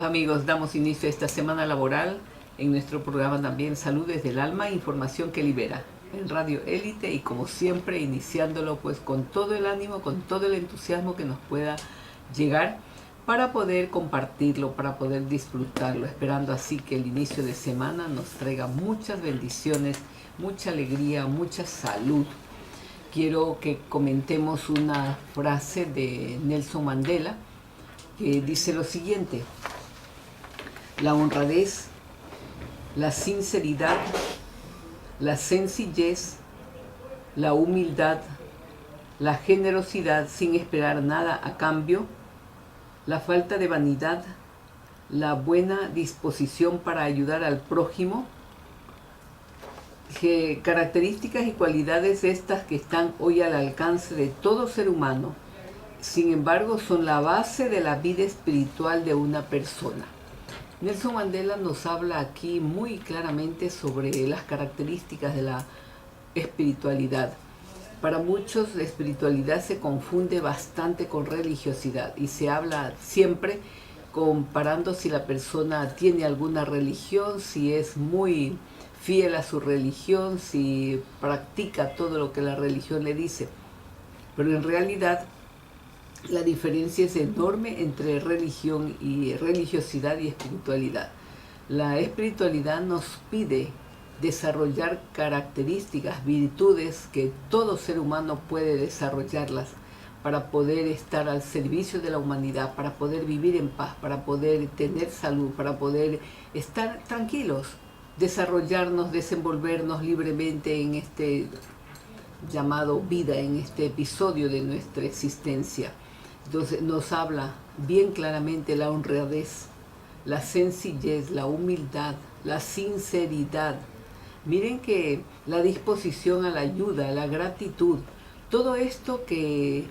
Amigos, damos inicio a esta semana laboral en nuestro programa también Salud desde el Alma, información que libera, en Radio Élite, y como siempre iniciándolo pues con todo el ánimo, con todo el entusiasmo que nos pueda llegar para poder compartirlo, para poder disfrutarlo, esperando así que el inicio de semana nos traiga muchas bendiciones, mucha alegría, mucha salud. Quiero que comentemos una frase de Nelson Mandela que dice lo siguiente: la honradez, la sinceridad, la sencillez, la humildad, la generosidad sin esperar nada a cambio, la falta de vanidad, la buena disposición para ayudar al prójimo, características y cualidades estas que están hoy al alcance de todo ser humano, sin embargo son la base de la vida espiritual de una persona. Nelson Mandela nos habla aquí muy claramente sobre las características de la espiritualidad. Para muchos la espiritualidad se confunde bastante con religiosidad y se habla siempre comparando si la persona tiene alguna religión, si es muy fiel a su religión, si practica todo lo que la religión le dice. Pero en realidad la diferencia es enorme entre religión y religiosidad y espiritualidad. La espiritualidad nos pide desarrollar características, virtudes que todo ser humano puede desarrollarlas para poder estar al servicio de la humanidad, para poder vivir en paz, para poder tener salud, para poder estar tranquilos, desarrollarnos, desenvolvernos libremente en este llamado vida, en este episodio de nuestra existencia. Entonces nos habla bien claramente la honradez, la sencillez, la humildad, la sinceridad. Miren que la disposición a la ayuda, la gratitud, todo esto que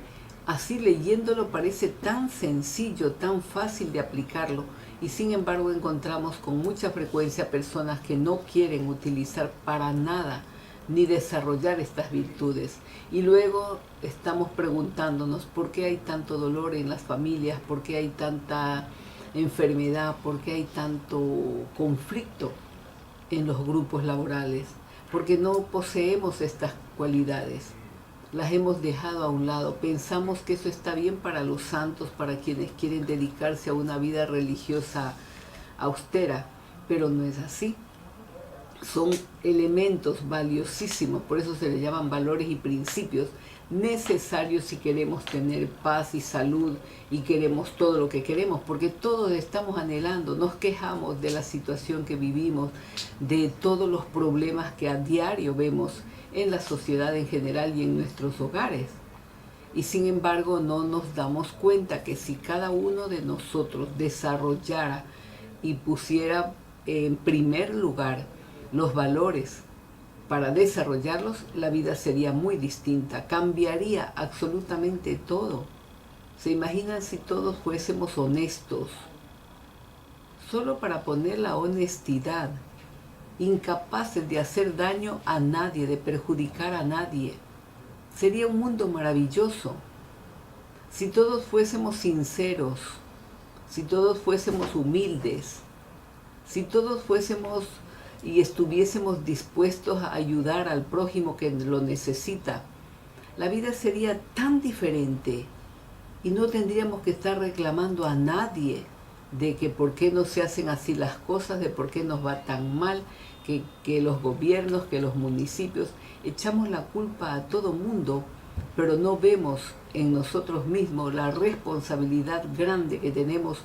así leyéndolo parece tan sencillo, tan fácil de aplicarlo, y sin embargo encontramos con mucha frecuencia personas que no quieren utilizar para nada ni desarrollar estas virtudes. Y luego estamos preguntándonos por qué hay tanto dolor en las familias, por qué hay tanta enfermedad, por qué hay tanto conflicto en los grupos laborales, porque no poseemos estas cualidades, las hemos dejado a un lado. Pensamos que eso está bien para los santos, para quienes quieren dedicarse a una vida religiosa austera, pero no es así. Son elementos valiosísimos, por eso se les llaman valores y principios necesarios si queremos tener paz y salud y queremos todo lo que queremos, porque todos estamos anhelando, nos quejamos de la situación que vivimos, de todos los problemas que a diario vemos en la sociedad en general y en nuestros hogares. Y sin embargo no nos damos cuenta que si cada uno de nosotros desarrollara y pusiera en primer lugar los valores para desarrollarlos, la vida sería muy distinta, cambiaría absolutamente todo. ¿Se imaginan si todos fuésemos honestos? Solo para poner la honestidad, incapaces de hacer daño a nadie, de perjudicar a nadie. Sería un mundo maravilloso. Si todos fuésemos sinceros, si todos fuésemos humildes, si todos fuésemos y estuviésemos dispuestos a ayudar al prójimo que lo necesita, la vida sería tan diferente y no tendríamos que estar reclamando a nadie de que por qué no se hacen así las cosas, de por qué nos va tan mal, que los gobiernos, que los municipios. Echamos la culpa a todo mundo, pero no vemos en nosotros mismos la responsabilidad grande que tenemos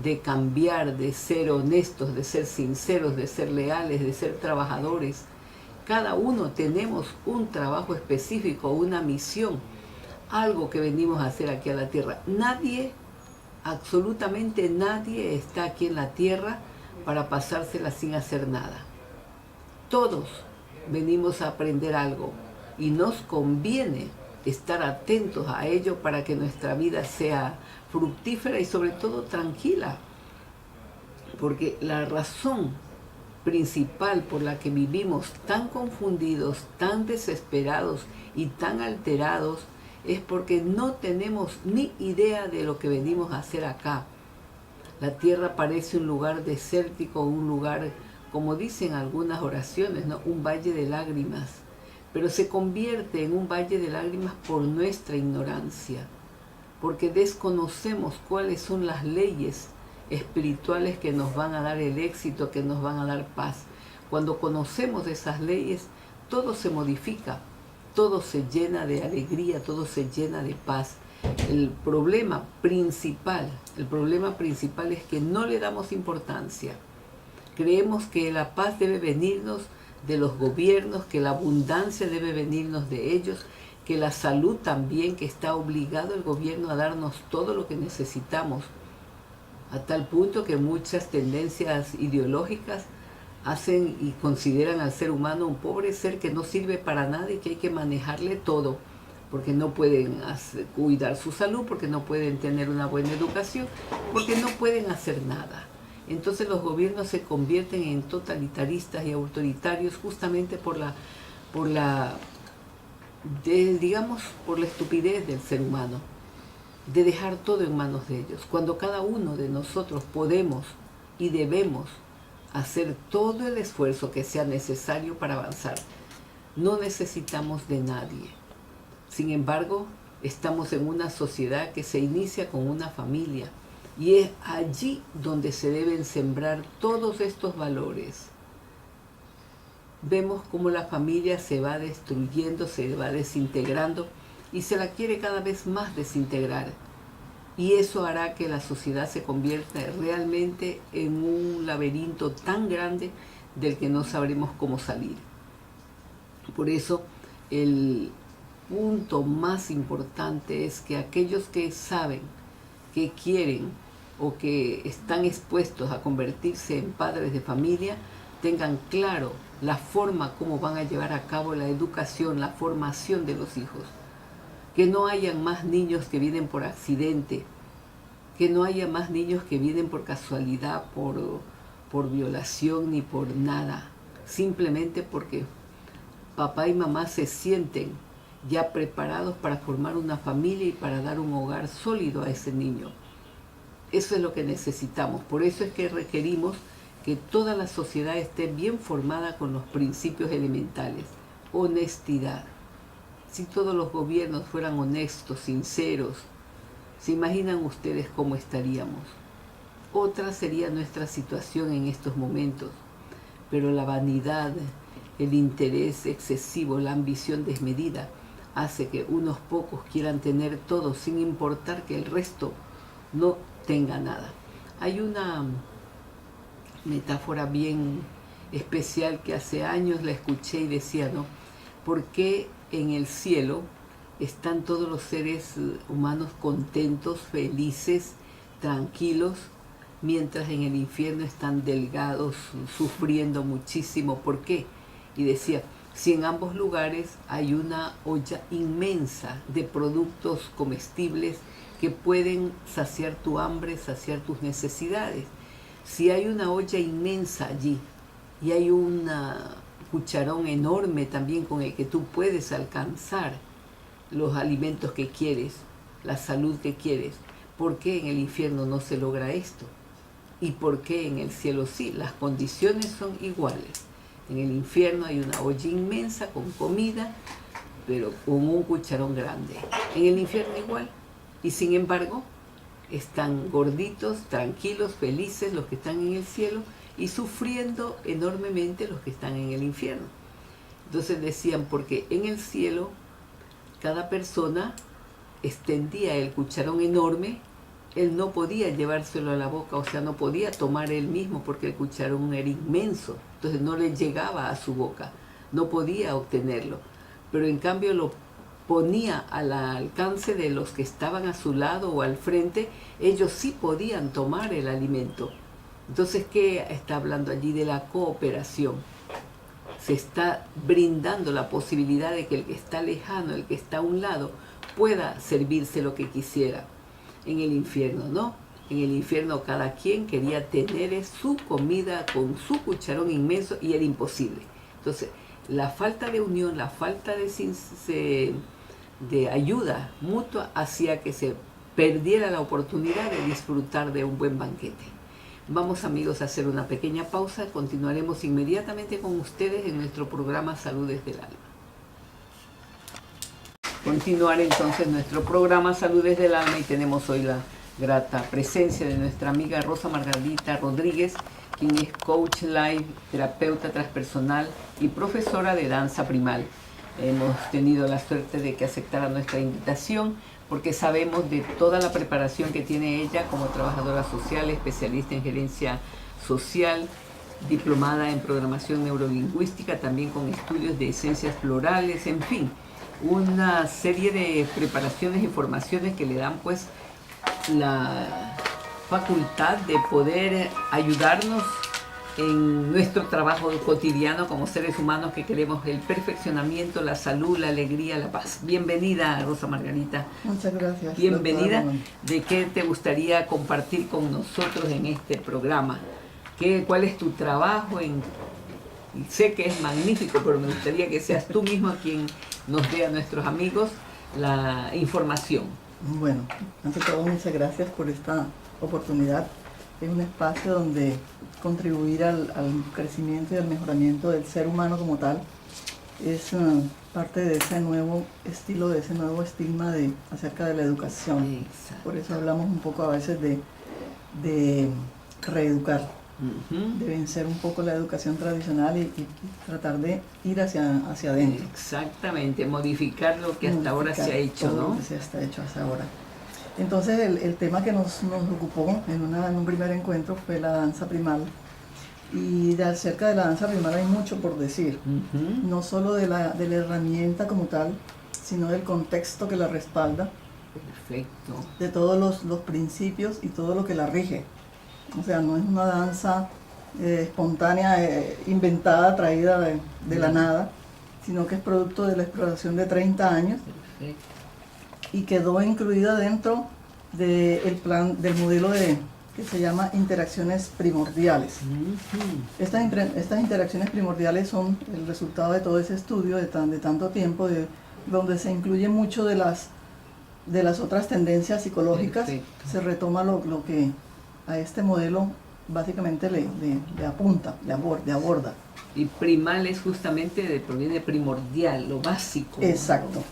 de cambiar, de ser honestos, de ser sinceros, de ser leales, de ser trabajadores. Cada uno tenemos un trabajo específico, una misión, algo que venimos a hacer aquí a la tierra. Nadie, absolutamente nadie está aquí en la tierra para pasársela sin hacer nada. Todos venimos a aprender algo y nos conviene estar atentos a ello para que nuestra vida sea fructífera y sobre todo tranquila, porque la razón principal por la que vivimos tan confundidos, tan desesperados y tan alterados es porque no tenemos ni idea de lo que venimos a hacer acá. La tierra parece un lugar desértico, un lugar, como dicen algunas oraciones, ¿no? Un valle de lágrimas, pero se convierte en un valle de lágrimas por nuestra ignorancia, porque desconocemos cuáles son las leyes espirituales que nos van a dar el éxito, que nos van a dar paz. Cuando conocemos esas leyes, todo se modifica, todo se llena de alegría, todo se llena de paz. El problema principal es que no le damos importancia. Creemos que la paz debe venirnos de los gobiernos, que la abundancia debe venirnos de ellos, que la salud también, que está obligado el gobierno a darnos todo lo que necesitamos, a tal punto que muchas tendencias ideológicas hacen y consideran al ser humano un pobre ser que no sirve para nada y que hay que manejarle todo, porque no pueden cuidar su salud, porque no pueden tener una buena educación, porque no pueden hacer nada. Entonces los gobiernos se convierten en totalitaristas y autoritarios justamente por la estupidez del ser humano, de dejar todo en manos de ellos, cuando cada uno de nosotros podemos y debemos hacer todo el esfuerzo que sea necesario para avanzar. No necesitamos de nadie. Sin embargo, estamos en una sociedad que se inicia con una familia, y es allí donde se deben sembrar todos estos valores. Vemos cómo la familia se va destruyendo, se va desintegrando y se la quiere cada vez más desintegrar. Y eso hará que la sociedad se convierta realmente en un laberinto tan grande del que no sabremos cómo salir. Por eso el punto más importante es que aquellos que saben, que quieren o que están expuestos a convertirse en padres de familia, tengan claro la forma como van a llevar a cabo la educación, la formación de los hijos. Que no hayan más niños que vienen por accidente, que no haya más niños que vienen por casualidad, por violación ni por nada, simplemente porque papá y mamá se sienten ya preparados para formar una familia y para dar un hogar sólido a ese niño. Eso es lo que necesitamos. Por eso es que requerimos que toda la sociedad esté bien formada con los principios elementales. Honestidad. Si todos los gobiernos fueran honestos, sinceros, ¿se imaginan ustedes cómo estaríamos? Otra sería nuestra situación en estos momentos. Pero la vanidad, el interés excesivo, la ambición desmedida, hace que unos pocos quieran tener todo sin importar que el resto no tenga nada. Hay una metáfora bien especial que hace años la escuché y decía, ¿no? ¿Por qué en el cielo están todos los seres humanos contentos, felices, tranquilos, mientras en el infierno están delgados, sufriendo muchísimo? ¿Por qué? Y decía, si en ambos lugares hay una olla inmensa de productos comestibles que pueden saciar tu hambre, saciar tus necesidades. Si hay una olla inmensa allí y hay un cucharón enorme también con el que tú puedes alcanzar los alimentos que quieres, la salud que quieres, ¿por qué en el infierno no se logra esto? ¿Y por qué en el cielo sí? Las condiciones son iguales. En el infierno hay una olla inmensa con comida, pero con un cucharón grande. En el infierno igual. Y sin embargo, están gorditos, tranquilos, felices los que están en el cielo y sufriendo enormemente los que están en el infierno. Entonces decían, porque en el cielo cada persona extendía el cucharón enorme, él no podía llevárselo a la boca, o sea, no podía tomar él mismo porque el cucharón era inmenso, entonces no le llegaba a su boca, no podía obtenerlo, pero en cambio lo ponía al alcance de los que estaban a su lado o al frente, ellos sí podían tomar el alimento. Entonces, ¿qué está hablando allí? De la cooperación. Se está brindando la posibilidad de que el que está lejano, el que está a un lado, pueda servirse lo que quisiera. En el infierno, ¿no? En el infierno cada quien quería tener su comida con su cucharón inmenso y era imposible. Entonces, la falta de unión, la falta de ayuda mutua hacía que se perdiera la oportunidad de disfrutar de un buen banquete. Vamos, amigos, a hacer una pequeña pausa. Continuaremos inmediatamente con ustedes en nuestro programa Salud desde el Alma. Continuar entonces nuestro programa Salud desde el Alma, y tenemos hoy la grata presencia de nuestra amiga Rosa Margarita Rodríguez, quien es coach live, terapeuta transpersonal y profesora de danza primal. Hemos tenido la suerte de que aceptara nuestra invitación porque sabemos de toda la preparación que tiene ella como trabajadora social, especialista en gerencia social, diplomada en programación neurolingüística, también con estudios de esencias florales, en fin, una serie de preparaciones y formaciones que le dan pues la facultad de poder ayudarnos en nuestro trabajo cotidiano como seres humanos que queremos el perfeccionamiento, la salud, la alegría, la paz. Bienvenida, Rosa Margarita. Muchas gracias. Bienvenida. ¿De qué te gustaría compartir con nosotros en este programa? ¿Cuál es tu trabajo? Sé que es magnífico, pero me gustaría que seas tú misma quien nos dé a nuestros amigos la información. Bueno, ante todo, muchas gracias por esta oportunidad. Es un espacio donde contribuir al crecimiento y al mejoramiento del ser humano como tal es parte de ese nuevo estilo, de ese nuevo estigma acerca de la educación. Exacto. Por eso hablamos un poco a veces de reeducar, de vencer un poco la educación tradicional y tratar de ir hacia adentro. Exactamente, modificar lo que hasta ahora se ha hecho, ¿no? Lo que se ha hecho hasta ahora. Entonces el tema que nos ocupó en un primer encuentro fue la danza primal, y acerca de la danza primal hay mucho por decir, no solo de la herramienta como tal, sino del contexto que la respalda. Perfecto. De todos los principios y todo lo que la rige. O sea, no es una danza espontánea, inventada, traída de la nada, sino que es producto de la exploración de 30 años. Perfecto. Y quedó incluida dentro del modelo que se llama interacciones primordiales. Estas interacciones primordiales son el resultado de todo ese estudio de tanto tiempo, donde se incluye mucho de las otras tendencias psicológicas. Perfecto. Se retoma lo que a este modelo básicamente le apunta, le aborda. Y primal es justamente proviene de primordial, lo básico. Exacto.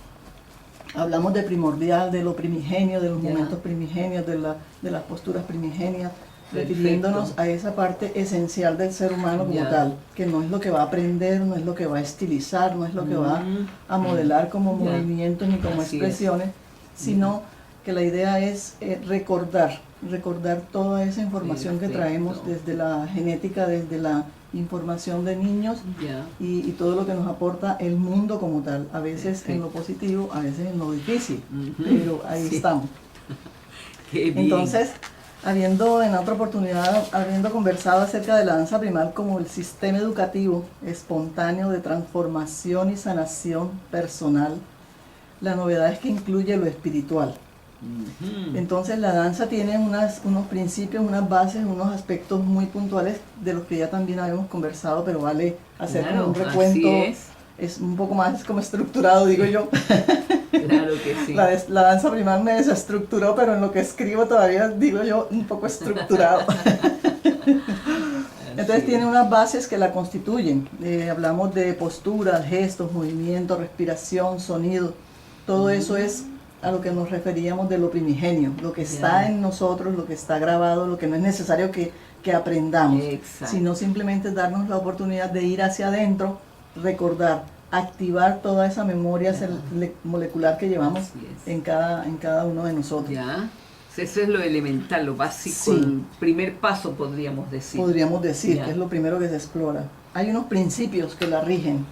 Hablamos de primordial, de lo primigenio, de los momentos primigenios, de las posturas primigenias, refiriéndonos a esa parte esencial del ser humano como tal, que no es lo que va a aprender, no es lo que va a estilizar, no es lo que va a modelar como movimientos ni como expresiones, sino que la idea es recordar toda esa información que traemos desde la genética, desde la información de niños y todo lo que nos aporta el mundo como tal, a veces en lo positivo, a veces en lo difícil, pero ahí estamos. Qué bien. Entonces, en otra oportunidad, habiendo conversado acerca de la danza primal como el sistema educativo espontáneo de transformación y sanación personal, la novedad es que incluye lo espiritual. Entonces la danza tiene unos principios, unas bases, unos aspectos muy puntuales de los que ya también habíamos conversado, pero vale hacer como un recuento. Es un poco más como estructurado, digo yo. Claro que sí. La danza primal me desestructuró, pero en lo que escribo todavía, digo yo, un poco estructurado. Entonces tiene unas bases que la constituyen. Hablamos de posturas, gestos, movimientos, respiración, sonido. Todo eso es a lo que nos referíamos de lo primigenio, lo que está en nosotros, lo que está grabado, lo que no es necesario que aprendamos, sino simplemente darnos la oportunidad de ir hacia adentro, recordar, activar toda esa memoria molecular que llevamos en cada uno de nosotros. Eso es lo elemental, lo básico, el primer paso podríamos decir. Podríamos decir que es lo primero que se explora. Hay unos principios que la rigen,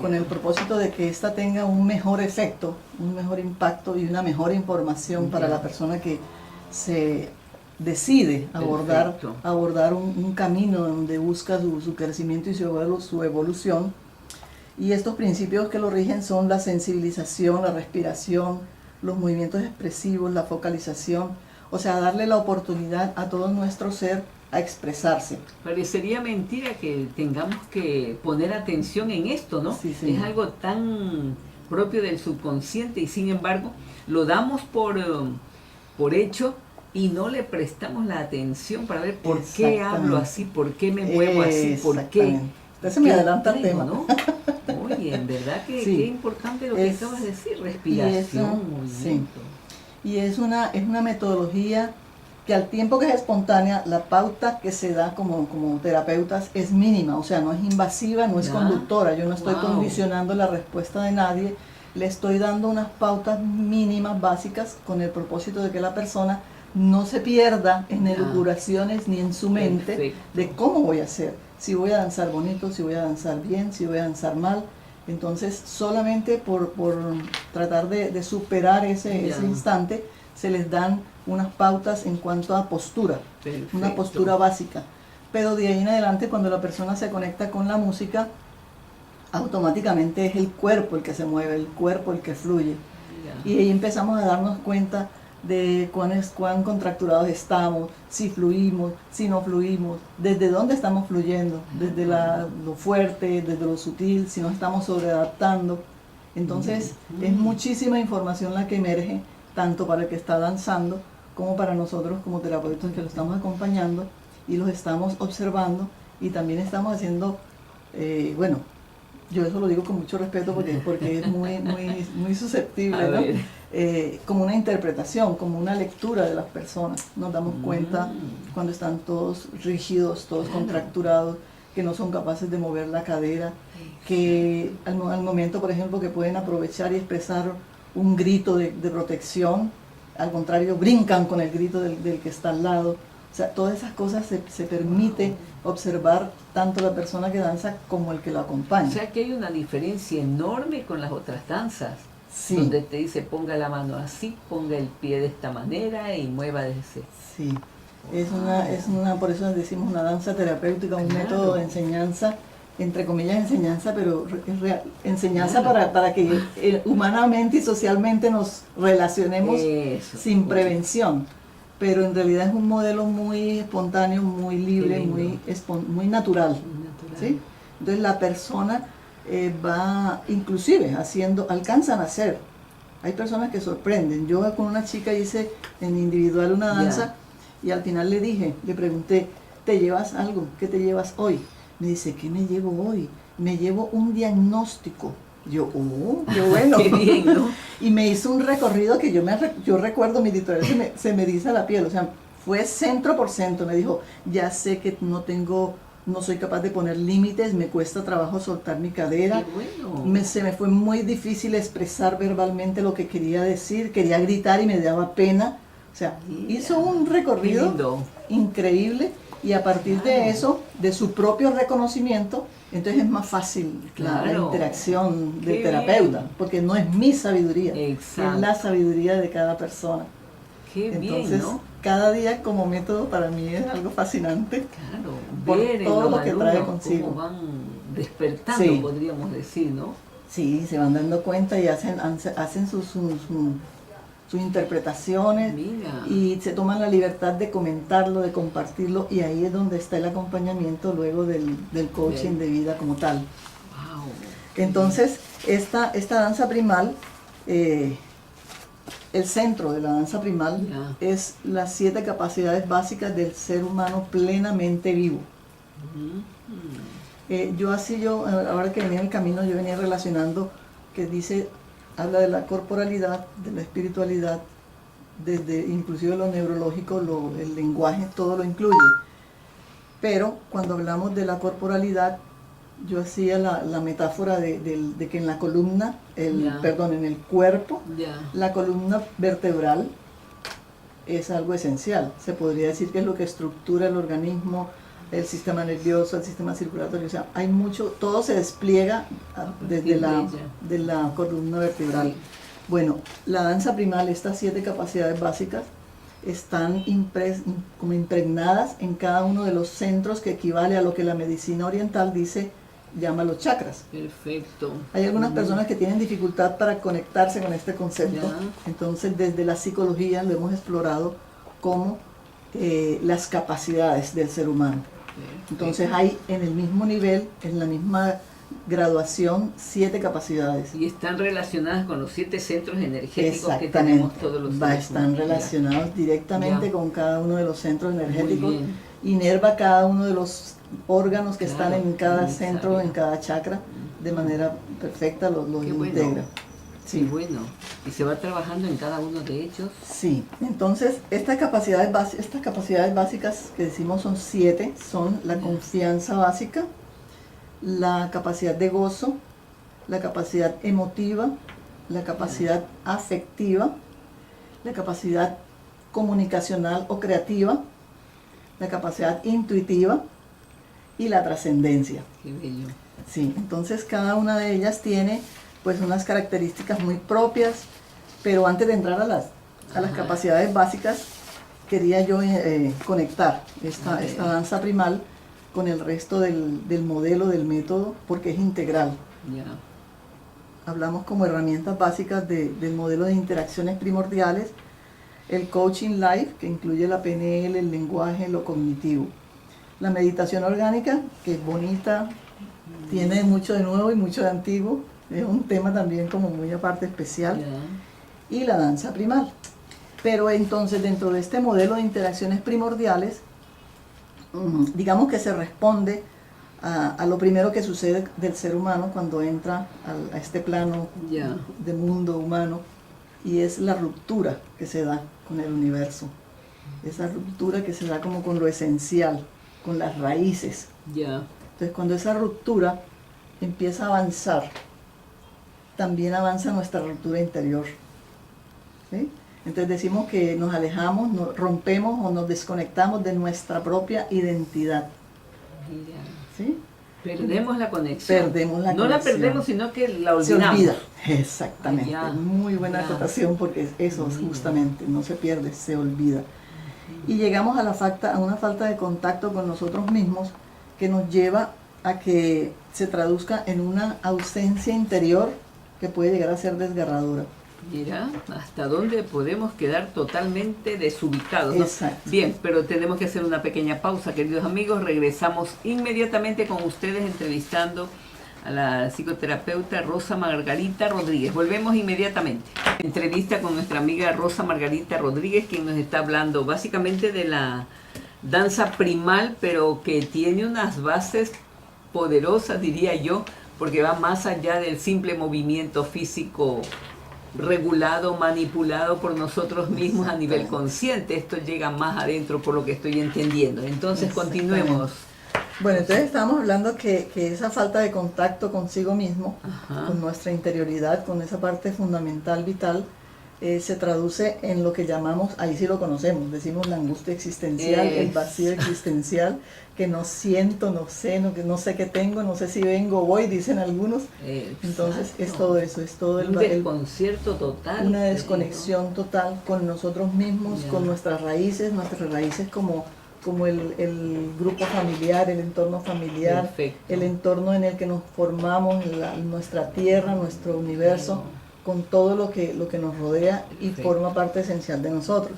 con el propósito de que ésta tenga un mejor efecto, un mejor impacto y una mejor información para la persona que se decide abordar un camino donde busca su crecimiento y su evolución. Y estos principios que lo rigen son la sensibilización, la respiración, los movimientos expresivos, la focalización, o sea, darle la oportunidad a todo nuestro ser a expresarse. Parecería mentira que tengamos que poner atención en esto, ¿no? Sí, sí. Es algo tan propio del subconsciente y sin embargo lo damos por por hecho y no le prestamos la atención para ver por qué hablo así, por qué me muevo así, por qué. Entonces me adelanta el tema, ¿no? Oye, en verdad que sí. qué importante lo que acabas de decir, respiración, movimiento. Sí. Y es una metodología que al tiempo que es espontánea, la pauta que se da como terapeutas es mínima, o sea, no es invasiva, no es conductora, yo no estoy condicionando la respuesta de nadie, le estoy dando unas pautas mínimas, básicas, con el propósito de que la persona no se pierda en elucubraciones ni en su mente de cómo voy a hacer, si voy a danzar bonito, si voy a danzar bien, si voy a danzar mal. Entonces, solamente por tratar de superar ese instante, se les dan unas pautas en cuanto a postura, una postura básica. Pero de ahí en adelante, cuando la persona se conecta con la música, automáticamente es el cuerpo el que se mueve, el cuerpo el que fluye. Y ahí empezamos a darnos cuenta de cuán contracturados estamos, si fluimos, si no fluimos, desde dónde estamos fluyendo, desde lo fuerte, desde lo sutil, si nos estamos sobreadaptando. Entonces es muchísima información la que emerge, tanto para el que está danzando como para nosotros como terapeutas que lo estamos acompañando y los estamos observando, y también estamos haciendo, bueno, yo eso lo digo con mucho respeto porque es muy susceptible, ¿no? Como una interpretación, como una lectura de las personas. Nos damos cuenta cuando están todos rígidos, todos contracturados, que no son capaces de mover la cadera, que al momento, por ejemplo, que pueden aprovechar y expresar un grito de protección, al contrario, brincan con el grito del que está al lado. O sea, todas esas cosas se permite observar tanto la persona que danza como el que lo acompaña. O sea que hay una diferencia enorme con las otras danzas, sí, donde te dice ponga la mano así, ponga el pie de esta manera y mueva de ese. Sí, es una, por eso decimos una danza terapéutica, un método de enseñanza, entre comillas enseñanza, pero es real, enseñanza para que humanamente y socialmente nos relacionemos sin prevención. Pero en realidad es un modelo muy espontáneo, muy libre, muy natural. ¿Sí? Entonces la persona va, inclusive alcanzan a hacer. Hay personas que sorprenden. Yo con una chica hice en individual una danza y al final le pregunté, ¿te llevas algo? ¿Qué te llevas hoy? Me dice, ¿qué me llevo hoy? Me llevo un diagnóstico. Yo, qué bueno. Qué bien, ¿no? Y me hizo un recorrido que yo recuerdo, mi editorial se me eriza la piel, o sea, fue centro por centro. Me dijo, ya sé que no soy capaz de poner límites, me cuesta trabajo soltar mi cadera. Qué bueno. Se me fue muy difícil expresar verbalmente lo que quería decir, quería gritar y me daba pena. O sea, hizo un recorrido increíble, y a partir de eso, de su propio reconocimiento, entonces es más fácil la interacción del terapeuta, porque no es mi sabiduría, es la sabiduría de cada persona. Qué entonces, bien, ¿no? Cada día como método para mí es algo fascinante. Claro, por ver todo lo que trae consigo. Cómo van despertando, podríamos decir, ¿no? Sí, se van dando cuenta y hacen sus interpretaciones. Mira. Y se toman la libertad de comentarlo, de compartirlo, y ahí es donde está el acompañamiento luego del coaching de vida como tal. Wow. Entonces, esta danza primal, el centro de la danza primal es las 7 capacidades básicas del ser humano plenamente vivo. Ahora que venía en el camino, yo venía relacionando que habla de la corporalidad, de la espiritualidad, desde inclusive lo neurológico, el lenguaje, todo lo incluye. Pero cuando hablamos de la corporalidad, yo hacía la metáfora de que en la columna, en el cuerpo, la columna vertebral es algo esencial. Se podría decir que es lo que estructura el organismo, el sistema nervioso, el sistema circulatorio. O sea, hay mucho, todo se despliega desde de la columna vertebral. Sí. Bueno, la danza primal, estas 7 capacidades básicas, están como impregnadas en cada uno de los centros, que equivale a lo que la medicina oriental llama los chakras. Perfecto. Hay algunas personas que tienen dificultad para conectarse con este concepto. Entonces, desde la psicología lo hemos explorado como las capacidades del ser humano. Entonces hay en el mismo nivel, en la misma graduación 7 capacidades. Y están relacionadas con los 7 centros energéticos que tenemos todos los seres Están humanos. relacionados directamente Ya. con cada uno de los centros energéticos. Muy bien. Inerva cada uno de los órganos que Claro, están en cada muy centro, sabia. en cada chakra, de manera perfecta los Qué bueno. integra. Sí, bueno. Y se va trabajando en cada uno de ellos. Sí, entonces estas capacidades básicas que decimos son 7, son la confianza básica, la capacidad de gozo, la capacidad emotiva, la capacidad afectiva, la capacidad comunicacional o creativa, la capacidad intuitiva y la trascendencia. Qué bello. Sí, entonces cada una de ellas tiene pues unas características muy propias, pero antes de entrar a las capacidades básicas, quería yo conectar esta danza primal con el resto del modelo, del método, porque es integral. Ya. Hablamos como herramientas básicas del modelo de interacciones primordiales, el coaching life, que incluye la PNL, el lenguaje, lo cognitivo. La meditación orgánica, que es bonita, tiene mucho de nuevo y mucho de antiguo, es un tema también como muy aparte especial. Ya. Y la danza primal. Pero entonces dentro de este modelo de interacciones primordiales, digamos que se responde a lo primero que sucede del ser humano cuando entra a este plano Ya. de mundo humano, y es la ruptura que se da con el universo. Esa ruptura que se da como con lo esencial, con las raíces. Ya. Entonces cuando esa ruptura empieza a avanzar, también avanza nuestra ruptura interior. ¿Sí? Entonces decimos que nos alejamos, nos rompemos o nos desconectamos de nuestra propia identidad. Mira. ¿Sí? Perdemos la conexión. Perdemos la No la conexión. perdemos, sino que la Se olvidamos. olvida. Exactamente. Ya. Muy buena Ya. acotación, porque eso es Mira. justamente, no se pierde, se olvida. Y llegamos a una falta de contacto con nosotros mismos que nos lleva a que se traduzca en una ausencia interior que puede llegar a ser desgarradora. Mira, hasta dónde podemos quedar totalmente desubicados, ¿no? Exacto. Bien, pero tenemos que hacer una pequeña pausa, queridos amigos. Regresamos inmediatamente con ustedes entrevistando a la psicoterapeuta Rosa Margarita Rodríguez. Volvemos inmediatamente. Entrevista con nuestra amiga Rosa Margarita Rodríguez, quien nos está hablando básicamente de la danza primal, pero que tiene unas bases poderosas, diría yo, porque va más allá del simple movimiento físico regulado, manipulado por nosotros mismos a nivel consciente. Esto llega más adentro por lo que estoy entendiendo. Entonces continuemos. Bueno, entonces estábamos hablando que esa falta de contacto consigo mismo, Ajá. con nuestra interioridad, con esa parte fundamental, vital, se traduce en lo que llamamos, ahí sí lo conocemos, decimos la angustia existencial, el vacío existencial, que no siento, no sé qué tengo, no sé si vengo o voy, dicen algunos. Entonces es todo eso, es todo un desconcierto total. Una desconexión total con nosotros mismos, con nuestras raíces como el grupo familiar, el entorno familiar, perfecto, el entorno en el que nos formamos, nuestra tierra, nuestro universo, con todo lo que nos rodea y perfecto, forma parte esencial de nosotros.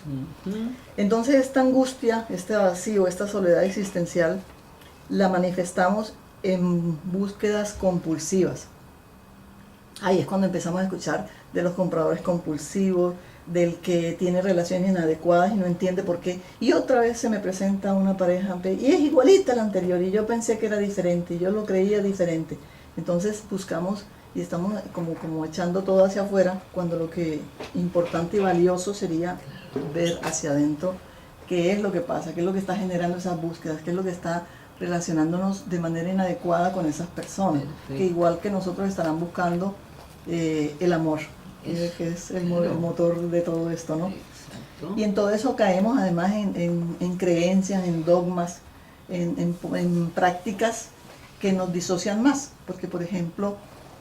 Entonces esta angustia, este vacío, esta soledad existencial, la manifestamos en búsquedas compulsivas. Ahí es cuando empezamos a escuchar de los compradores compulsivos, del que tiene relaciones inadecuadas y no entiende por qué. Y otra vez se me presenta una pareja y es igualita a la anterior y yo pensé que era diferente, yo lo creía diferente. Entonces buscamos y estamos como echando todo hacia afuera, cuando lo que importante y valioso sería ver hacia adentro qué es lo que pasa, qué es lo que está generando esas búsquedas, qué es lo que está relacionándonos de manera inadecuada con esas personas, que igual que nosotros estarán buscando el amor, que es el motor de todo esto, ¿no? Exacto. Y en todo eso caemos además en creencias, en dogmas, en prácticas que nos disocian más, porque por ejemplo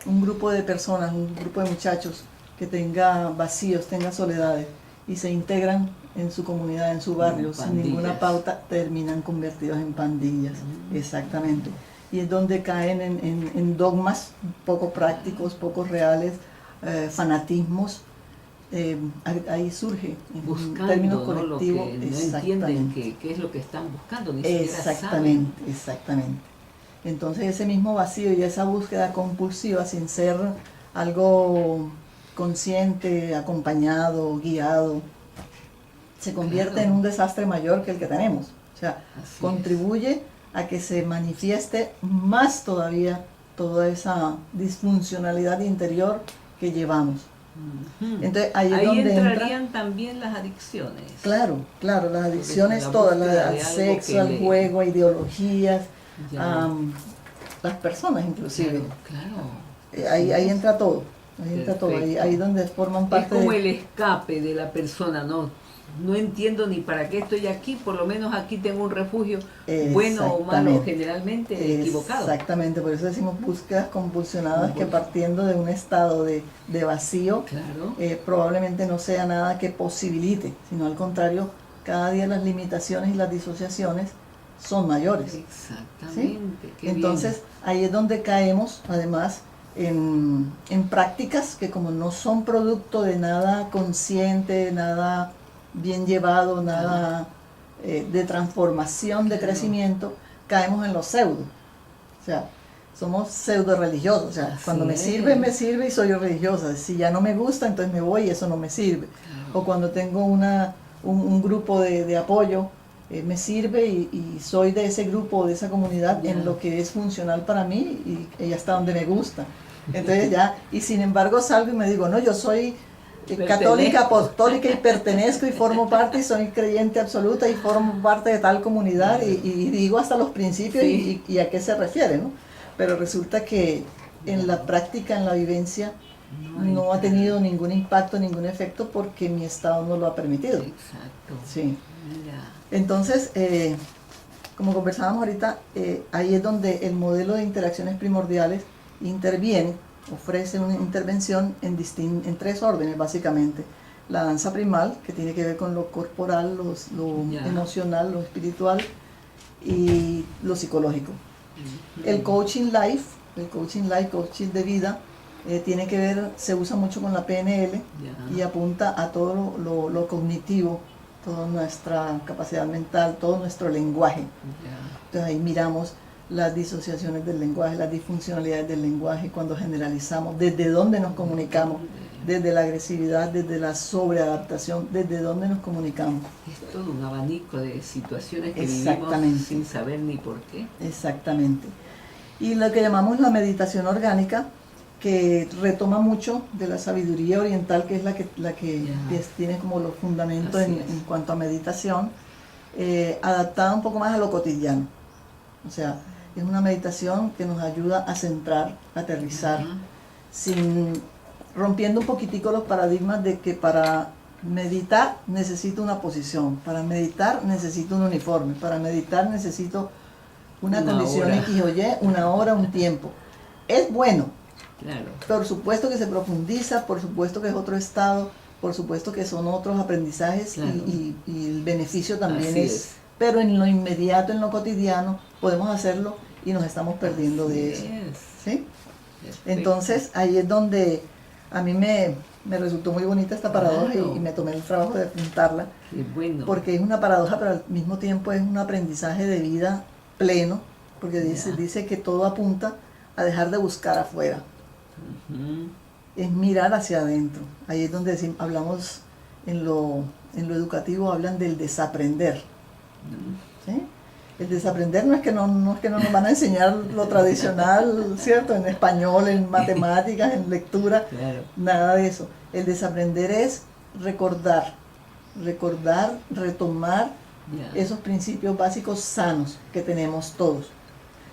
un grupo de personas, un grupo de muchachos que tenga vacíos, tenga soledades y se integran en su comunidad, en su barrio, sin ninguna pauta, terminan convertidos en pandillas. Exactamente. Y es donde caen en dogmas poco prácticos, poco reales, fanatismos. Ahí surge en términos colectivos, ¿no? Lo que no entienden qué es lo que están buscando, ni siquiera exactamente, saben. Exactamente. Entonces ese mismo vacío y esa búsqueda compulsiva sin ser algo consciente, acompañado, guiado, se convierte en un desastre mayor que el que tenemos. O sea, contribuye a que se manifieste más todavía toda esa disfuncionalidad interior que llevamos. Entonces ahí es donde entrarían también las adicciones. Claro, las adicciones todas, al sexo, al juego, a ideologías, a las personas inclusive. Claro. Ahí entra todo. Ahí donde forman parte. Es como el escape de la persona, no entiendo ni para qué estoy aquí, por lo menos aquí tengo un refugio, bueno o malo, generalmente equivocado. Exactamente, por eso decimos búsquedas compulsionadas que partiendo de un estado de vacío, probablemente no sea nada que posibilite, sino al contrario, cada día las limitaciones y las disociaciones son mayores. Exactamente. ¿Sí? Entonces ahí es donde caemos, además, en prácticas que como no son producto de nada consciente, nada bien llevado, nada de transformación, de crecimiento, caemos en los pseudo. O sea, somos pseudo religiosos. O sea, cuando me sirve y soy religiosa. Si ya no me gusta, entonces me voy y eso no me sirve. O cuando tengo un grupo de apoyo, me sirve y soy de ese grupo o de esa comunidad en lo que es funcional para mí y hasta donde me gusta. Entonces ya, y sin embargo salgo y me digo, no, yo soy católica, apostólica y pertenezco y formo parte y soy creyente absoluta y formo parte de tal comunidad y digo hasta los principios y a qué se refiere, ¿no? Pero resulta que en la práctica, en la vivencia, no ha tenido ningún impacto, ningún efecto porque mi estado no lo ha permitido. Exacto. Sí. Entonces, como conversábamos ahorita, ahí es donde el modelo de interacciones primordiales interviene, ofrece una intervención en tres órdenes básicamente. La danza primal, que tiene que ver con lo corporal, lo emocional, lo espiritual y lo psicológico. El coaching life, coaching de vida, tiene que ver, se usa mucho con la PNL y apunta a todo lo cognitivo, toda nuestra capacidad mental, todo nuestro lenguaje. Entonces ahí miramos las disociaciones del lenguaje, las disfuncionalidades del lenguaje, cuando generalizamos, desde dónde nos comunicamos, desde la agresividad, desde la sobreadaptación, desde dónde nos comunicamos. Es todo un abanico de situaciones que vivimos sin saber ni por qué. Exactamente. Y lo que llamamos la meditación orgánica, que retoma mucho de la sabiduría oriental, que es la que tiene como los fundamentos en cuanto a meditación, adaptada un poco más a lo cotidiano. O sea, es una meditación que nos ayuda a centrar, a aterrizar, rompiendo un poquitico los paradigmas de que para meditar necesito una posición, para meditar necesito un uniforme, para meditar necesito una condición X o Y, una hora, un tiempo. Es bueno, por supuesto que se profundiza, por supuesto que es otro estado, por supuesto que son otros aprendizajes y el beneficio también es. Pero en lo inmediato, en lo cotidiano, podemos hacerlo y nos estamos perdiendo de eso. ¿Sí? Entonces ahí es donde a mí me resultó muy bonita esta paradoja y me tomé el trabajo de apuntarla. Porque es una paradoja, pero al mismo tiempo es un aprendizaje de vida pleno, porque dice que todo apunta a dejar de buscar afuera. Es mirar hacia adentro. Ahí es donde hablamos en lo educativo, hablan del desaprender. ¿Sí? El desaprender no es que no nos van a enseñar lo tradicional, ¿cierto? En español, en matemáticas, en lectura, nada de eso. El desaprender es recordar, retomar esos principios básicos sanos que tenemos todos.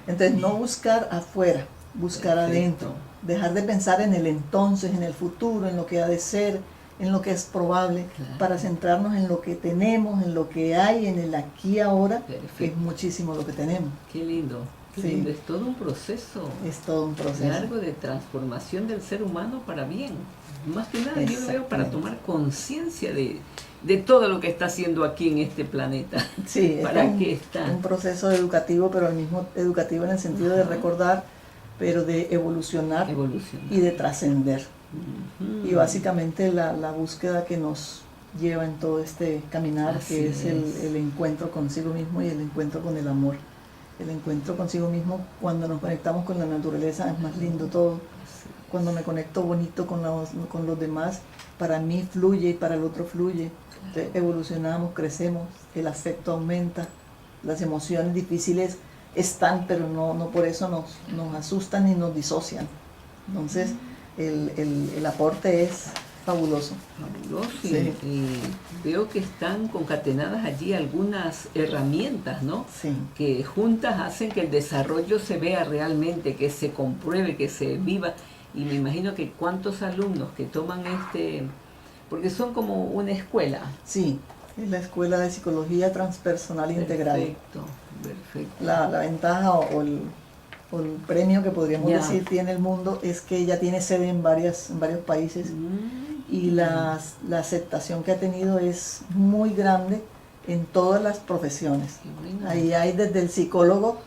Entonces no buscar afuera, buscar adentro, dejar de pensar en el entonces, en el futuro, en lo que ha de ser, en lo que es probable, para centrarnos en lo que tenemos, en lo que hay, en el aquí y ahora, que es muchísimo lo que tenemos. Qué lindo, qué lindo. Es todo un proceso. Es todo un proceso. Largo de transformación del ser humano para bien. Más que nada yo lo veo para tomar conciencia de todo lo que está haciendo aquí en este planeta. Sí, ¿Para qué está? Un proceso educativo, pero al mismo educativo en el sentido de recordar, pero de evolucionar. Y de trascender. Y básicamente la búsqueda que nos lleva en todo este caminar, que es el encuentro consigo mismo y el encuentro con el amor, El encuentro consigo mismo, cuando nos conectamos con la naturaleza, es más lindo todo. Cuando me conecto bonito con los demás, para mí fluye y para el otro fluye. Entonces, evolucionamos, crecemos, el afecto aumenta, las emociones difíciles están, pero no por eso nos asustan y nos disocian. Entonces, el aporte es fabuloso. Fabuloso. Sí. Y veo que están concatenadas allí algunas herramientas, ¿no? Sí. Que juntas hacen que el desarrollo se vea realmente, que se compruebe, que se viva. Y me imagino que cuántos alumnos que toman porque son como una escuela. Sí, es la Escuela de Psicología Transpersonal Integral. Perfecto, perfecto. La ventaja o el premio que podríamos Ya. decir tiene el mundo es que ya tiene sede en varios países y la aceptación que ha tenido es muy grande en todas las profesiones. Qué bueno. Ahí hay desde el psicólogo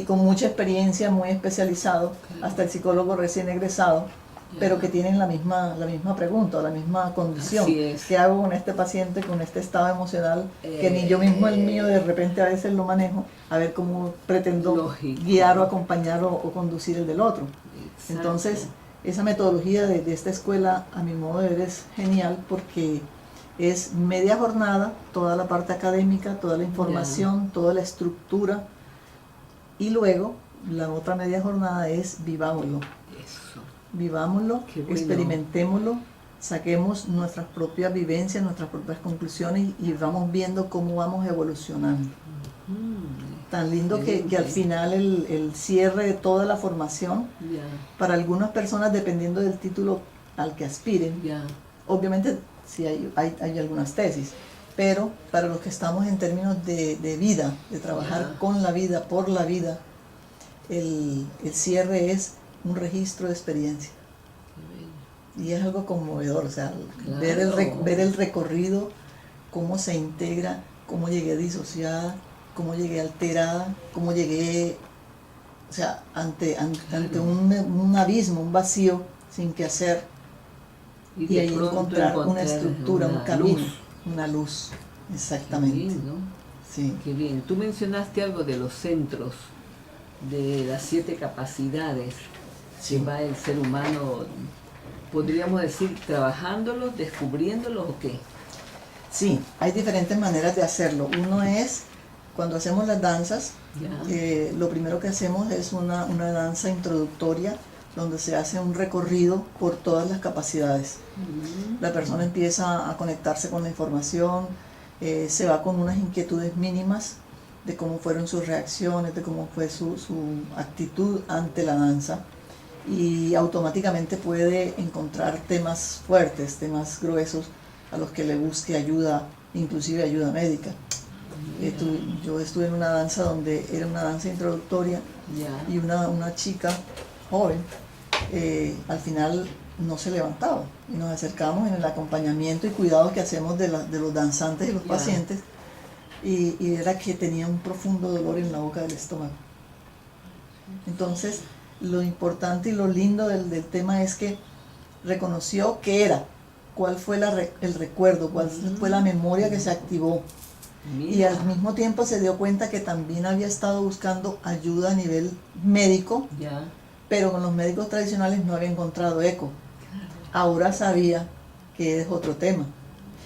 con mucha experiencia, muy especializado, hasta el psicólogo recién egresado, Ya. pero que tienen la misma pregunta, la misma condición. Así es. ¿Qué hago con este paciente, con este estado emocional, que ni yo mismo el mío de repente a veces lo manejo, a ver cómo pretendo Lógico. guiar o acompañar o conducir el del otro? Exacto. Entonces, esa metodología de esta escuela, a mi modo de ver, es genial porque es media jornada, toda la parte académica, toda la información, toda la estructura, y luego la otra media jornada es vivámoslo. Eso. Vivámoslo, Qué bueno. experimentémoslo, saquemos nuestras propias vivencias, nuestras propias conclusiones y vamos viendo cómo vamos evolucionando. Tan lindo que al final el cierre de toda la formación, Ya, para algunas personas, dependiendo del título al que aspiren, ya. obviamente sí hay algunas tesis, pero para los que estamos en términos de vida, de trabajar Ya. con la vida, por la vida, el cierre es un registro de experiencia. Qué bello. Y es algo conmovedor, o sea, Claro. ver el recorrido, cómo se integra, cómo llegué disociada, cómo llegué alterada, cómo llegué, o sea, ante Claro. un abismo, un vacío, sin qué hacer, y de ahí pronto encontrar una estructura, un camino, luz. una luz, Qué exactamente. bien, ¿no? Sí. Qué bien. Tú mencionaste algo de los centros, de las 7 capacidades Sí. que va el ser humano, podríamos decir, trabajándolos, descubriéndolos o qué. Sí, hay diferentes maneras de hacerlo. Uno es, cuando hacemos las danzas, Ya. lo primero que hacemos es una danza introductoria, donde se hace un recorrido por todas las capacidades. La persona empieza a conectarse con la información, se va con unas inquietudes mínimas de cómo fueron sus reacciones, de cómo fue su actitud ante la danza, y automáticamente puede encontrar temas fuertes, temas gruesos, a los que le busque ayuda, inclusive ayuda médica. Yo estuve en una danza donde era una danza introductoria Ya. y una chica joven al final no se levantaba, y nos acercamos en el acompañamiento y cuidado que hacemos de los danzantes y los Ya. pacientes, y era que tenía un profundo dolor en la boca del estómago. Entonces, lo importante y lo lindo del tema es que reconoció qué era, cuál fue el recuerdo, cuál fue la memoria que se activó, y Mira. al mismo tiempo se dio cuenta que también había estado buscando ayuda a nivel médico, Ya. pero con los médicos tradicionales no había encontrado eco. Ahora sabía que es otro tema,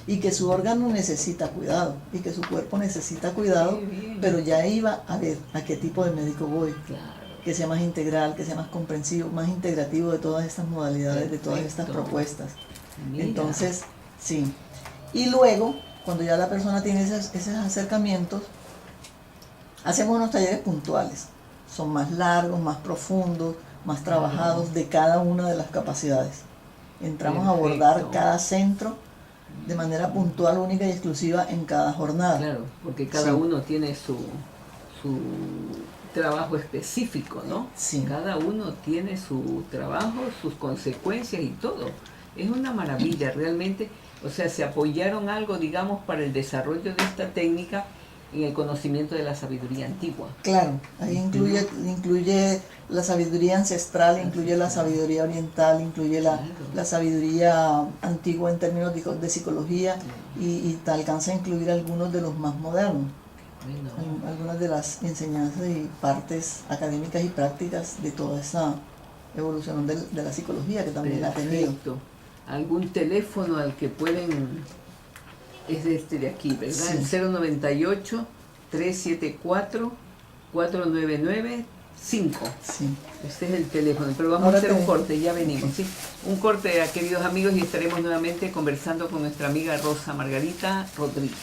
y que su órgano necesita cuidado, y que su cuerpo necesita cuidado, Qué bien. pero ya iba a ver a qué tipo de médico voy, Claro. que sea más integral, que sea más comprensivo, más integrativo de todas estas modalidades, de todas estas Perfecto. propuestas. Mira. Entonces, sí. Y luego, cuando ya la persona tiene esos acercamientos, hacemos unos talleres puntuales. Son más largos, más profundos, más trabajados de cada una de las capacidades. Entramos a abordar Perfecto. cada centro de manera puntual, única y exclusiva en cada jornada. Claro, porque cada Sí. uno tiene su trabajo específico, ¿no? Sí. Cada uno tiene su trabajo, sus consecuencias y todo. Es una maravilla, realmente. O sea, se apoyaron algo, digamos, para el desarrollo de esta técnica en el conocimiento de la sabiduría antigua. Claro, ahí incluye la sabiduría ancestral, incluye la sabiduría oriental, incluye la sabiduría antigua en términos de psicología, y alcanza a incluir algunos de los más modernos. Bueno. Algunas de las enseñanzas y partes académicas y prácticas de toda esa evolución de la psicología que también ha tenido. Perfecto. ¿Algún teléfono al que pueden? Es este de aquí, ¿verdad? Sí. El 098-374-4995. Sí. Este es el teléfono, pero vamos Ahora a hacer un te- corte, ya venimos, ¿sí? Un corte, queridos amigos, y estaremos nuevamente conversando con nuestra amiga Rosa Margarita Rodríguez.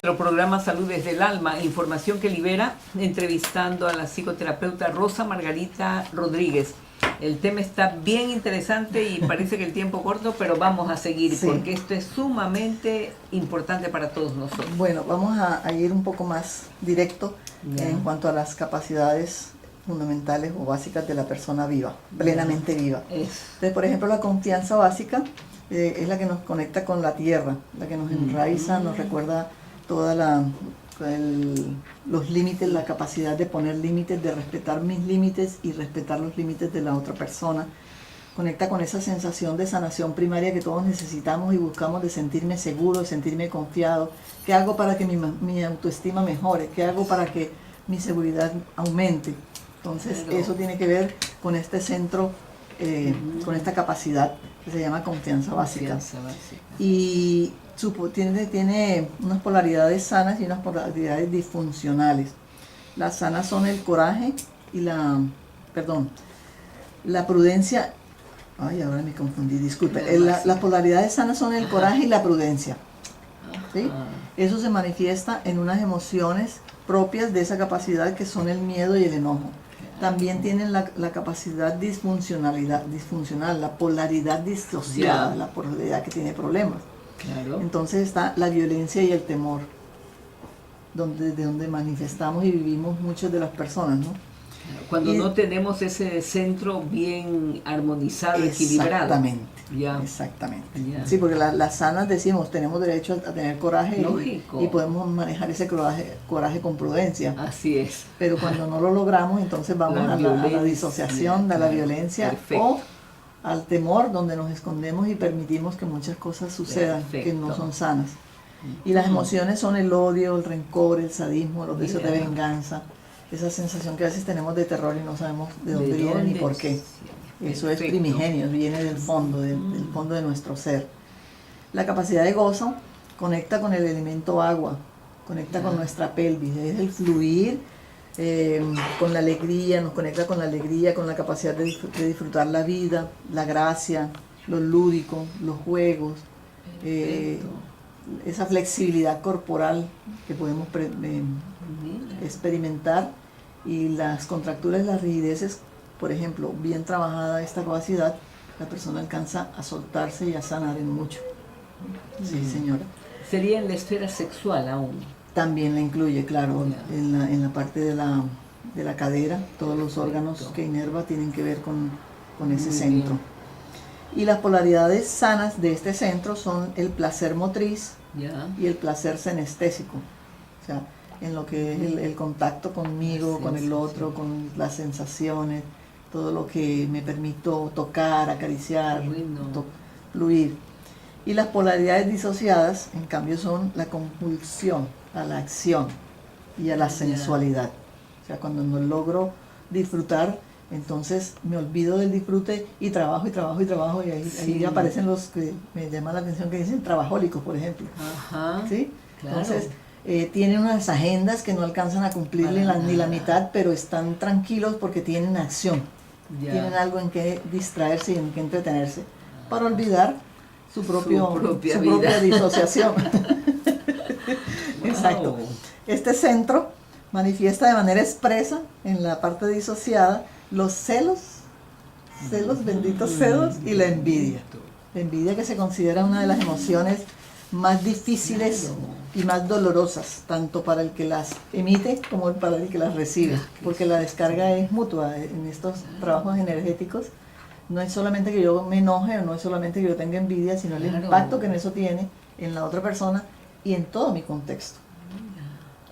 Nuestro programa Salud desde el Alma, información que libera, entrevistando a la psicoterapeuta Rosa Margarita Rodríguez. El tema está bien interesante y parece que el tiempo corto, pero vamos a seguir Sí. porque esto es sumamente importante para todos nosotros. Bueno, vamos a ir un poco más directo Ya. en cuanto a las capacidades fundamentales o básicas de la persona viva, plenamente viva. Entonces, por ejemplo, la confianza básica es la que nos conecta con la tierra, la que nos enraiza, nos recuerda toda los límites, la capacidad de poner límites, de respetar mis límites y respetar los límites de la otra persona. Conecta con esa sensación de sanación primaria que todos necesitamos y buscamos, de sentirme seguro, de sentirme confiado. ¿Qué hago para que mi autoestima mejore? ¿Qué hago para que mi seguridad aumente? Entonces, Claro. eso tiene que ver con este centro, con esta capacidad que se llama confianza básica. Confianza básica. Y tiene unas polaridades sanas y unas polaridades disfuncionales. Las sanas son el coraje y la prudencia. Ay, ahora me confundí, disculpe. Las polaridades sanas son el coraje y la prudencia. ¿Sí? Ajá. Eso se manifiesta en unas emociones propias de esa capacidad que son el miedo y el enojo. También tienen la capacidad disfuncional, la polaridad disociada, Ya. la polaridad que tiene problemas. Claro. Entonces está la violencia y el temor, de donde manifestamos y vivimos muchas de las personas, ¿no? Cuando y- no tenemos ese centro bien armonizado, equilibrado. Exactamente. Ya. Exactamente. Ya. Sí, porque las sanas decimos, tenemos derecho a tener coraje Lógico. y podemos manejar ese coraje con prudencia. Así es. Pero cuando no lo logramos, entonces vamos La a la violencia, disociación, a la claro. violencia Perfecto. o al temor, donde nos escondemos y permitimos que muchas cosas sucedan que no Perfecto. son sanas. Y las emociones son el odio, el rencor, el sadismo, los deseos de Mira. venganza, esa sensación que a veces tenemos de terror y no sabemos de dónde viene ni por qué. Eso es Perfecto. primigenio, viene del fondo, del fondo de nuestro ser. La capacidad de gozo conecta con el elemento agua, conecta con nuestra pelvis, es el fluir con la alegría, nos conecta con la alegría, con la capacidad de disfrutar la vida, la gracia, lo lúdico, los juegos, Perfecto. esa flexibilidad corporal que podemos Mira. experimentar, y las contracturas, las rigideces, por ejemplo, bien trabajada esta capacidad, la persona alcanza a soltarse y a sanar en mucho. Sí, señora. Sería en la esfera sexual aún. También la incluye, claro, Ya. en la parte de la cadera, todos los Perfecto. órganos que inerva tienen que ver con ese Muy centro. bien. Y las polaridades sanas de este centro son el placer motriz Ya. y el placer senestésico. O sea, en lo que es el contacto conmigo, con el otro, con las sensaciones, todo lo que me permito tocar, acariciar, Bueno. fluir. Y las polaridades disociadas, en cambio, son la compulsión a la acción y a la Ya. sensualidad. O sea, cuando no logro disfrutar, entonces me olvido del disfrute y trabajo y trabajo y trabajo, y ahí Sí. aparecen los que me llaman la atención, que dicen trabajólicos, por ejemplo. Ajá. ¿Sí? Claro. Entonces, tienen unas agendas que no alcanzan a cumplir ni Para ni la nada. mitad, pero están tranquilos porque tienen acción, Ya. tienen algo en que distraerse y en que entretenerse, para olvidar su propia vida. disociación. Wow. Exacto. Este centro manifiesta de manera expresa en la parte disociada los celos, benditos celos, y la envidia. La envidia, que se considera una de las emociones más difíciles Claro. y más dolorosas, tanto para el que las emite como para el que las recibe, porque la descarga es mutua en estos trabajos energéticos. No es solamente que yo me enoje, o no es solamente que yo tenga envidia, sino el Claro. impacto que en eso tiene en la otra persona y en todo mi contexto.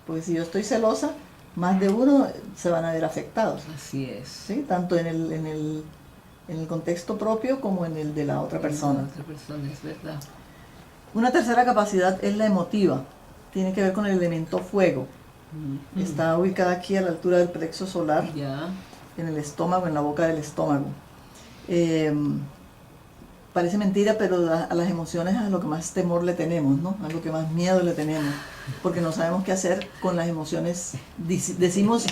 Porque si yo estoy celosa, más de uno se van a ver afectados, Así es. ¿sí? Tanto en el contexto propio como en el de la otra persona. Otra persona, es verdad. Una tercera capacidad es la emotiva. Tiene que ver con el elemento fuego. Está ubicada aquí a la altura del plexo solar, Ya. en el estómago, en la boca del estómago. Parece mentira, pero a las emociones es a lo que más temor le tenemos, ¿no? A lo que más miedo le tenemos, porque no sabemos qué hacer con las emociones. Decimos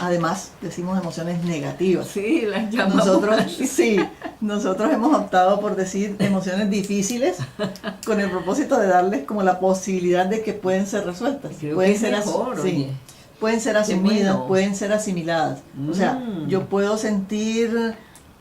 emociones negativas. Sí, las llamamos Nosotros, así. sí, nosotros hemos optado por decir emociones difíciles con el propósito de darles como la posibilidad de que pueden ser resueltas. Creo Pueden que ser es mejor, oye. pueden ser Qué asumidas, bueno. pueden ser asimiladas. O sea, yo puedo sentir,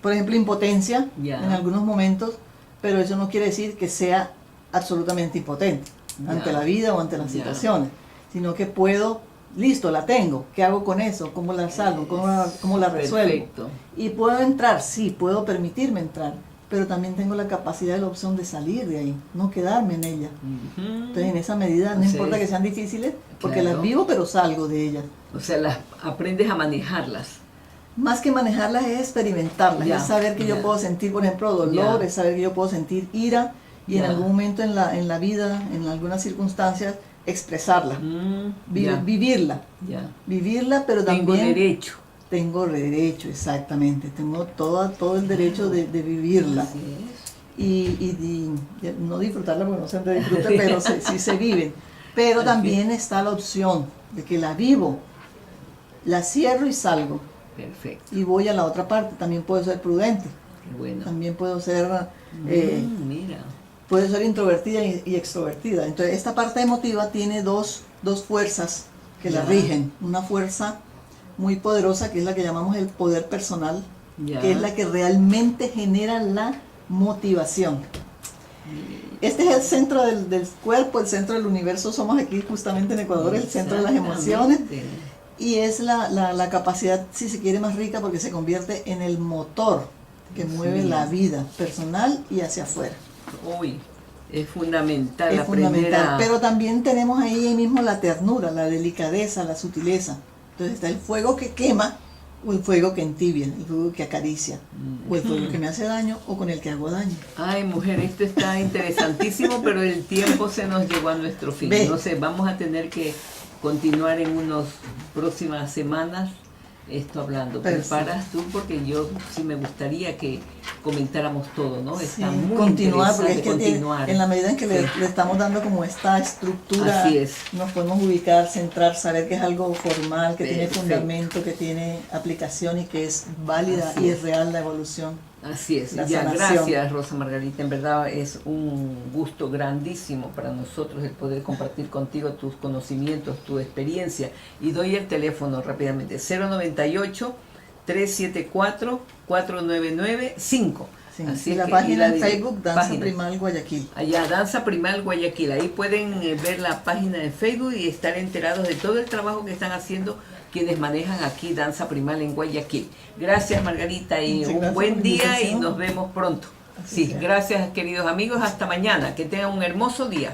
por ejemplo, impotencia Ya. en algunos momentos, pero eso no quiere decir que sea absolutamente impotente Ya. ante la vida o ante las Ya. situaciones, sino que puedo, listo, la tengo, ¿qué hago con eso? ¿Cómo la salvo? ¿Cómo la resuelvo? Perfecto. Y puedo entrar, sí, puedo permitirme entrar, pero también tengo la capacidad y la opción de salir de ahí, no quedarme en ella. Ujú. Entonces, en esa medida, no Sí. importa que sean difíciles, porque Claro. las vivo, pero salgo de ellas. O sea, las aprendes a manejarlas. Más que manejarlas es experimentarlas, Ya, es saber que ya. yo puedo sentir, por ejemplo, dolor, Ya. es saber que yo puedo sentir ira y en Ya. algún momento en la vida, en algunas circunstancias, expresarla, Ya. vivirla, pero Tengo también derecho. tengo derecho, exactamente, tengo todo el derecho de vivirla. Así es. Y no disfrutarla porque no siempre disfrute, pero sí se viven. Pero Así también está la opción de que la vivo, la cierro y salgo. Perfecto. Y voy a la otra parte. También puedo ser prudente, Qué bueno. también puedo ser Mira. introvertida y extrovertida. Entonces esta parte emotiva tiene dos fuerzas que la Ya. rigen. Una fuerza muy poderosa que es la que llamamos el poder personal, Ya. que es la que realmente genera la motivación. Este es el centro del cuerpo, el centro del universo. Somos aquí justamente en Ecuador, el centro de las emociones. Exactamente. Y es la capacidad, si se quiere, más rica porque se convierte en el motor que mueve Sí. la vida personal y hacia afuera. Uy, es fundamental Es aprender fundamental. a... Pero también tenemos ahí mismo la ternura, la delicadeza, la sutileza. Entonces está el fuego que quema o el fuego que entibia, el fuego que acaricia, o el fuego que me hace daño o con el que hago daño. Ay, mujer, esto está interesantísimo, pero el tiempo se nos llegó a nuestro fin. Ve. No sé, vamos a tener que continuar en unas próximas semanas esto hablando. Pero Preparas tú porque yo sí me gustaría que comentáramos todo, ¿no? Sí, Está muy continuar, porque es interesante que continuar. en la medida en que Sí. le estamos dando como esta estructura, Así es. nos podemos ubicar, centrar, saber que es algo formal, que tiene Perfecto. fundamento, que tiene aplicación y que es válida Así y es. es real la evolución. Así es, La ya, sanación. gracias Rosa Margarita, en verdad es un gusto grandísimo para nosotros el poder compartir contigo tus conocimientos, tu experiencia, y doy el teléfono rápidamente, 098-374-4995. Sí. Así Y la que- página y en la Facebook, Danza página. Primal Guayaquil. Allá, Danza Primal Guayaquil, ahí pueden ver la página de Facebook y estar enterados de todo el trabajo que están haciendo quienes manejan aquí Danza Primal en Guayaquil. Gracias Margarita y Muchas un gracias buen por la día y invitación. nos vemos pronto. Así Sí, sea. gracias queridos amigos, hasta mañana, que tengan un hermoso día.